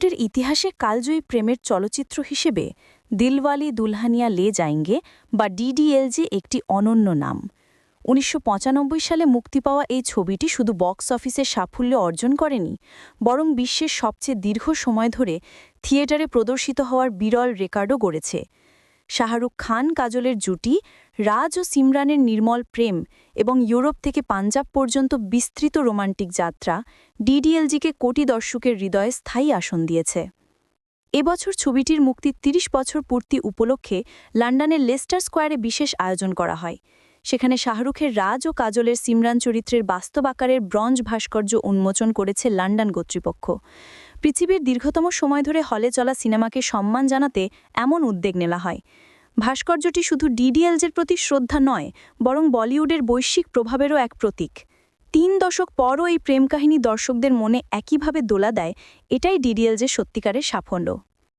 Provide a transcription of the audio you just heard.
বলিউডের ইতিহাসে কালজয়ী প্রেমের চলচ্চিত্র হিসেবে দিলওয়ালে দুলহানিয়া লে যায়েঙ্গে বা ডিডিএলজে একটি অনন্য নাম। ১৯৯৫ সালে মুক্তি পাওয়া এই ছবিটি শুধু বক্স অফিসে সাফল্য অর্জন করেনি, বরং বিশ্বের সবচেয়ে দীর্ঘ সময় ধরে থিয়েটারে প্রদর্শিত হওয়ার বিরল রেকর্ডও গড়েছে। শাহরুখ খান কাজলের জুটি, রাজ ও সিমরানের নির্মল প্রেম এবং ইউরোপ থেকে পাঞ্জাব পর্যন্ত বিস্তৃত রোমান্টিক যাত্রা ডিডিএলজিকে কোটি দর্শকের হৃদয়ে স্থায়ী আসন দিয়েছে। এবছর ছবিটির মুক্তির ৩০ বছর পূর্তি উপলক্ষে লন্ডনের লেস্টার স্কোয়ারে বিশেষ আয়োজন করা হয়। সেখানে শাহরুখের রাজ ও কাজলের সিমরান চরিত্রের বাস্তব আকারের ব্রঞ্জ ভাস্কর্য উন্মোচন করেছে লন্ডন কর্তৃপক্ষ। পৃথিবীর দীর্ঘতম সময় ধরে হলে চলা সিনেমাকে সম্মান জানাতে এমন উদ্যোগ নেওয়া হয়। ভাস্কর্যটি শুধু ডিডিএলজের প্রতি শ্রদ্ধা নয়, বরং বলিউডের বৈশ্বিক প্রভাবেরও এক প্রতীক। ৩ দশক পরও এই প্রেম কাহিনী দর্শকদের মনে একইভাবে দোলা দেয়, এটাই ডিডিএলজের সত্যিকারের সাফল্য।